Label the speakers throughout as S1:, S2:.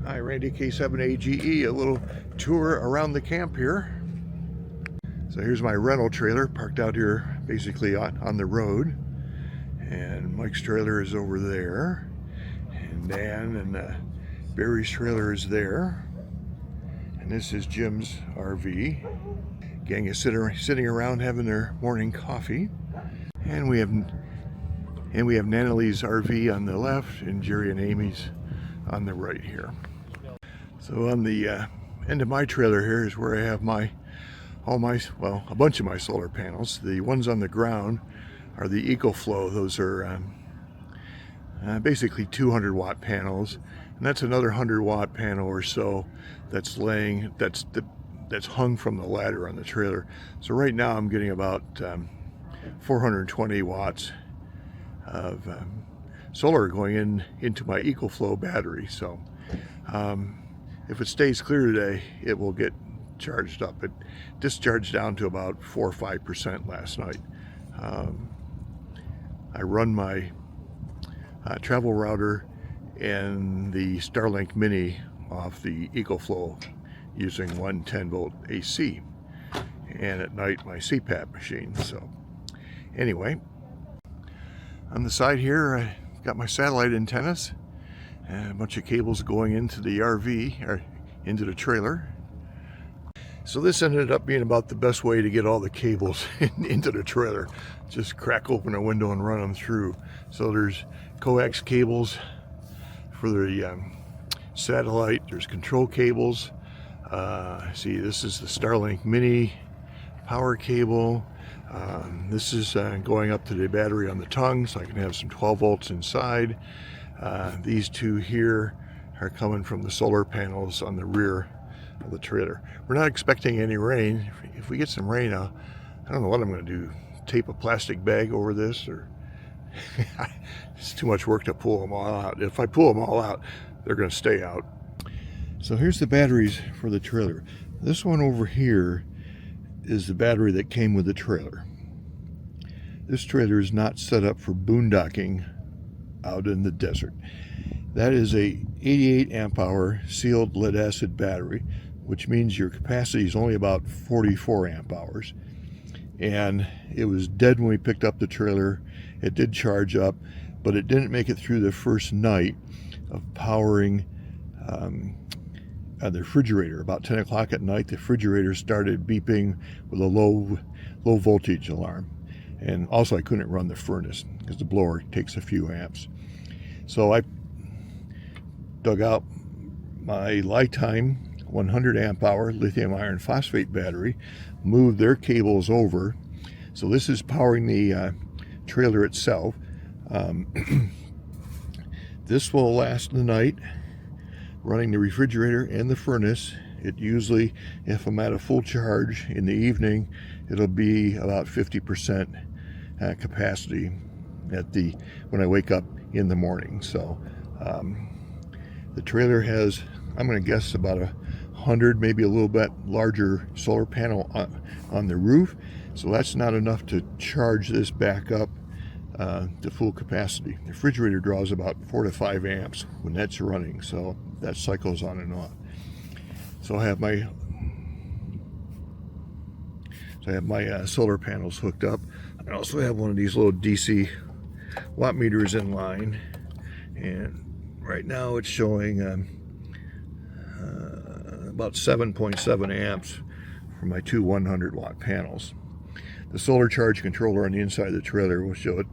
S1: Hi, Randy K7AGE, a little tour around the camp here. So here's my rental trailer parked out here basically on the road. And Mike's trailer is over there. And Dan and Barry's trailer is there. And this is Jim's RV. Gang is sitting around having their morning coffee. And we have Nanalee's RV on the left and Jerry and Amy's on the right here. So on the end of my trailer here is where I have a bunch of my solar panels. The ones on the ground are the EcoFlow. Those are basically 200 watt panels, and that's another 100 watt panel or so that's hung from the ladder on the trailer. So right now I'm getting about 420 watts of solar going into my EcoFlow battery. So if it stays clear today, it will get charged up. It discharged down to about 4 or 5% last night. I run my travel router and the Starlink Mini off the EcoFlow using 110 volt AC, and at night my CPAP machine. So anyway, on the side here I've got my satellite antennas and a bunch of cables going into the RV, or into the trailer. So this ended up being about the best way to get all the cables into the trailer. Just crack open a window and run them through. So there's coax cables for the satellite, there's control cables. See, this is the Starlink Mini power cable. This is going up to the battery on the tongue, so I can have some 12 volts inside. These two here are coming from the solar panels on the rear of the trailer. We're not expecting any rain. If we get some rain, I don't know what I'm going to do. Tape a plastic bag over this, or it's too much work to pull them all out. If I pull them all out, they're going to stay out. So here's the batteries for the trailer. This one over here is the battery that came with the trailer. This trailer is not set up for boondocking out in the desert. That is a 88 amp hour sealed lead acid battery, which means your capacity is only about 44 amp hours. And it was dead when we picked up the trailer. It did charge up, but it didn't make it through the first night of powering the refrigerator. About 10 o'clock at night, the refrigerator started beeping with a low voltage alarm. And also I couldn't run the furnace because the blower takes a few amps. So I dug out my lifetime 100 amp hour lithium iron phosphate battery, moved their cables over. So this is powering the trailer itself. This will last the night, running the refrigerator and the furnace. It usually, if I'm at a full charge in the evening, it'll be about 50% capacity when I wake up in the morning. So the trailer has, I'm going to guess, about 100, maybe a little bit larger solar panel on the roof. So that's not enough to charge this back up to full capacity. The refrigerator draws about 4 to 5 amps when that's running, so that cycles on and off. So I have my solar panels hooked up. I also have one of these little DC watt meters in line, and right now it's showing about 7.7 amps for my two 100 watt panels. The solar charge controller on the inside of the trailer will show it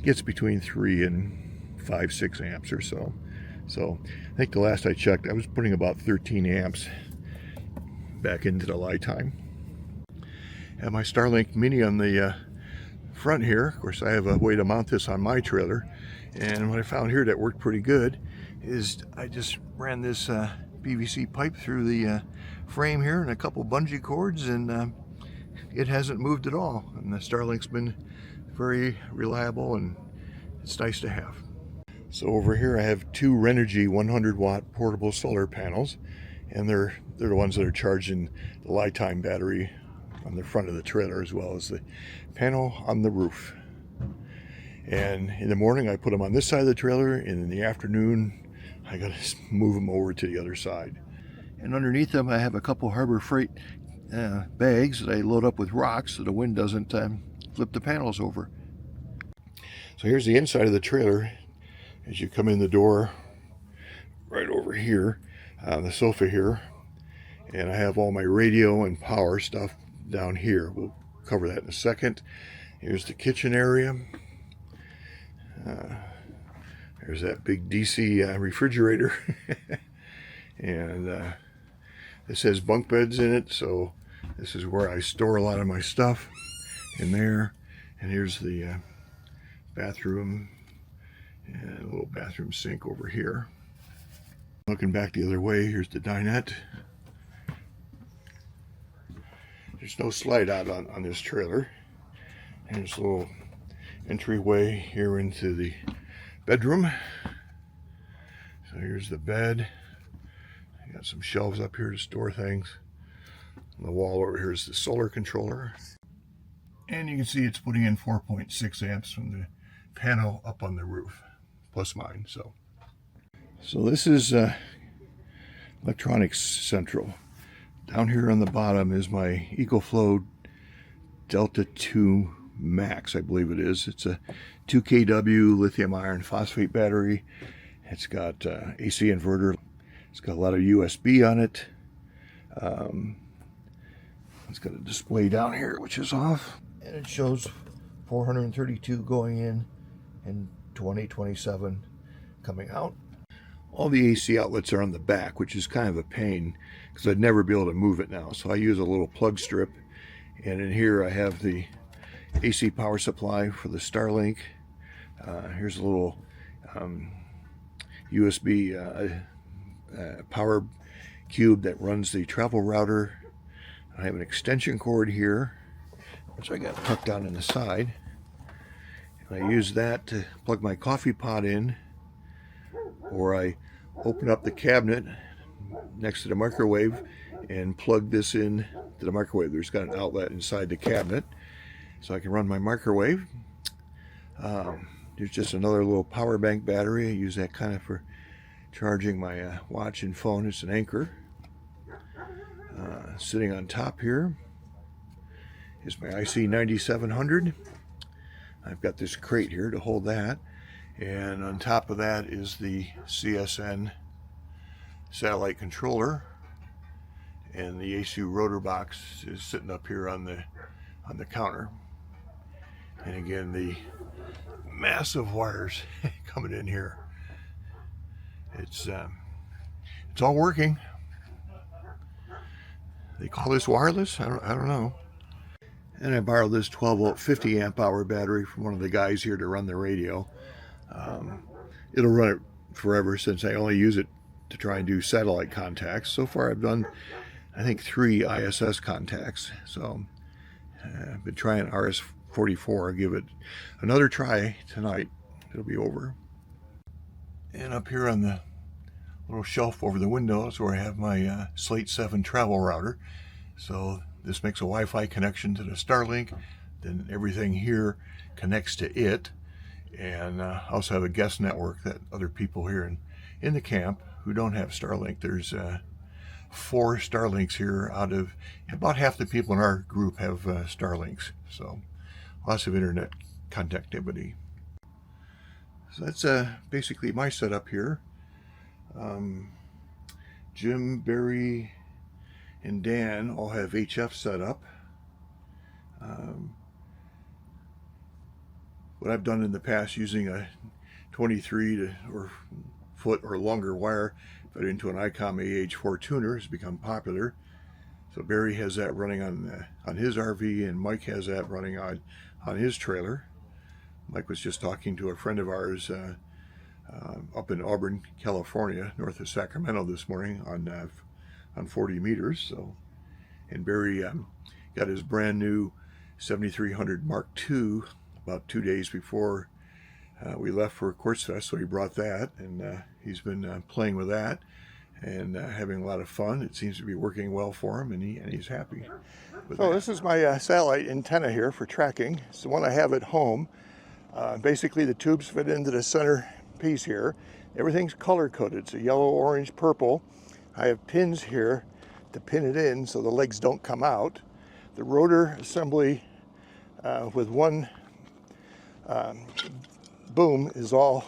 S1: gets between 3 and 5-6 amps or so. So I think the last I checked, I was putting about 13 amps back into the lifetime. Have my Starlink Mini on the front here. Of course, I have a way to mount this on my trailer, and what I found here that worked pretty good is I just ran this PVC pipe through the frame here and a couple bungee cords, and it hasn't moved at all. And the Starlink's been very reliable, and it's nice to have. So over here I have two Renogy 100 watt portable solar panels, and they're the ones that are charging the lifetime battery on the front of the trailer, as well as the panel on the roof. And in the morning I put them on this side of the trailer, and in the afternoon I got to move them over to the other side. And underneath them, I have a couple Harbor Freight bags that I load up with rocks so the wind doesn't flip the panels over. So here's the inside of the trailer. As you come in the door, right over here, the sofa here, and I have all my radio and power stuff down here. We'll cover that in a second. Here's the kitchen area. There's that big DC refrigerator. And this has bunk beds in it, so this is where I store a lot of my stuff in there. And here's the bathroom and a little bathroom sink over here. Looking back the other way, here's the dinette. There's no slide out on this trailer. There's a little entryway here into the bedroom. So here's the bed. I got some shelves up here to store things. On the wall over here is the solar controller. And you can see it's putting in 4.6 amps from the panel up on the roof, plus mine. So this is Electronics Central. Down here on the bottom is my EcoFlow Delta 2 Max, I believe it is. It's a 2 kW lithium iron phosphate battery. It's got AC inverter. It's got a lot of USB on it. It's got a display down here which is off. And it shows 432 going in and 2027 coming out. All the AC outlets are on the back, which is kind of a pain because I'd never be able to move it now. So I use a little plug strip. And in here I have the AC power supply for the Starlink. Here's a little USB power cube that runs the travel router. I have an extension cord here, which I got tucked down in the side. And I use that to plug my coffee pot in, or I open up the cabinet next to the microwave and plug this in to the microwave. There's got an outlet inside the cabinet, so I can run my microwave. There's just another little power bank battery. I use that kind of for charging my watch and phone. It's an Anchor. Sitting on top here is my IC 9700. I've got this crate here to hold that. And on top of that is the CSN satellite controller. And the ASU rotor box is sitting up here on the counter. And again, the massive wires coming in here. It's all working. They call this wireless? I don't know. And I borrowed this 12 volt 50 amp hour battery from one of the guys here to run the radio. It'll run it forever since I only use it to try and do satellite contacts. So far I've done, I think, 3 ISS contacts. So I've been trying RS-44. I'll give it another try tonight. It'll be over. And up here on the little shelf over the window is where I have my Slate 7 travel router. So this makes a Wi-Fi connection to the Starlink. Then everything here connects to it. And I also have a guest network that other people here in the camp who don't have Starlink. There's 4 Starlinks here out of about half the people in our group have Starlinks. So lots of internet connectivity. So that's basically my setup here. Jim, Barry, and Dan all have HF set up. What I've done in the past using a 23 foot or longer wire fed into an ICOM AH4 tuner has become popular. So Barry has that running on his RV, and Mike has that running on his trailer. Mike was just talking to a friend of ours up in Auburn, California, north of Sacramento this morning on 40 meters. So, and Barry got his brand new 7300 Mark II about 2 days before we left for Quartzfest, so he brought that, and he's been playing with that and having a lot of fun. It seems to be working well for him, and he's happy with that. This is my satellite antenna here for tracking. It's the one I have at home. Basically, the tubes fit into the center piece here. Everything's color coded, so yellow, orange, purple. I have pins here to pin it in so the legs don't come out. The rotor assembly with one boom is all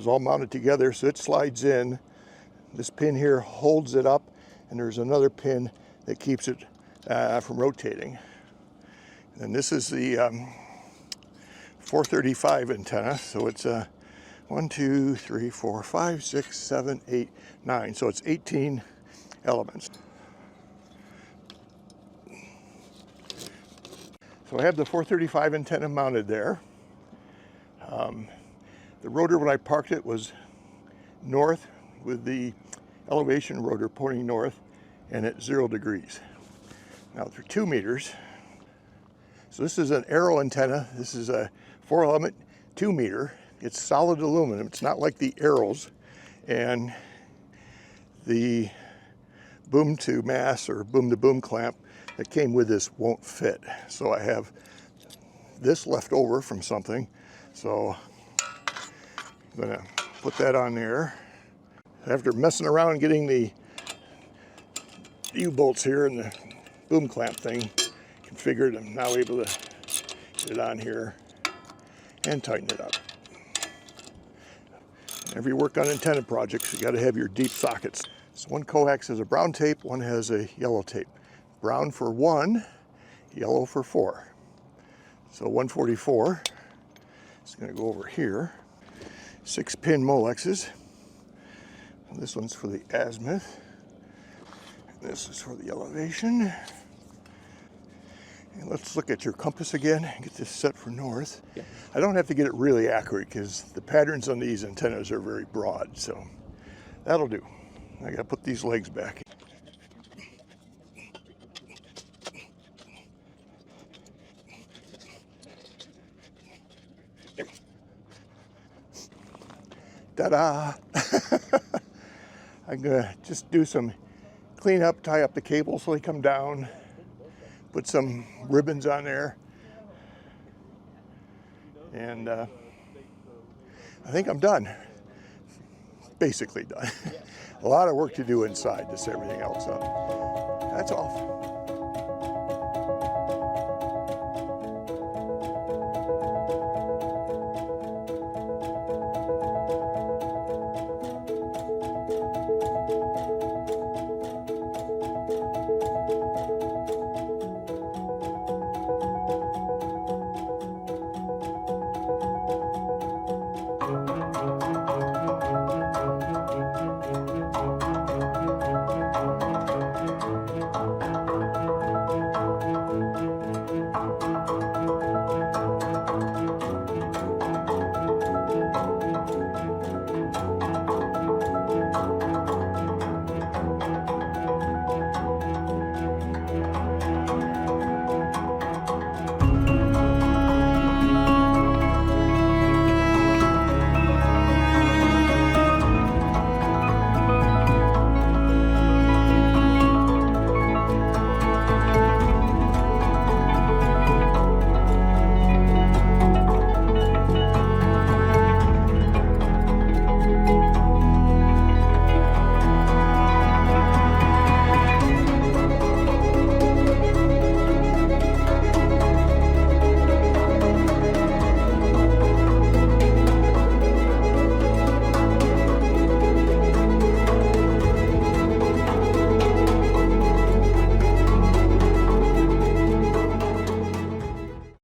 S1: mounted together, so it slides in. This pin here holds it up, and there's another pin that keeps it from rotating. And this is the 435 antenna, so it's 1, 2, 3, 4, 5, 6, 7, 8, 9. So it's 18 elements. So I have the 435 antenna mounted there. The rotor, when I parked it, was north with the elevation rotor pointing north and at 0 degrees. Now they're 2 meters. So this is an arrow antenna. This is a 4-element 2 meter. It's solid aluminum. It's not like the arrows. And the boom to mass or boom to boom clamp that came with this won't fit. So I have this left over from something. So I'm gonna put that on there. After messing around getting the U-bolts here and the boom clamp thing configured, I'm now able to get it on here and tighten it up. Whenever you work on antenna projects, you got to have your deep sockets. So one coax has a brown tape, one has a yellow tape. Brown for 1, yellow for 4. So 144 is going to go over here. 6-pin Molexes. This one's for the azimuth. This is for the elevation. And let's look at your compass again and get this set for north. Yeah. I don't have to get it really accurate because the patterns on these antennas are very broad, so that'll do. I gotta put these legs back. Ta-da! I'm gonna just do some clean up, tie up the cables so they come down, put some ribbons on there, and I think I'm done. Basically done. A lot of work to do inside to set everything else up. That's all.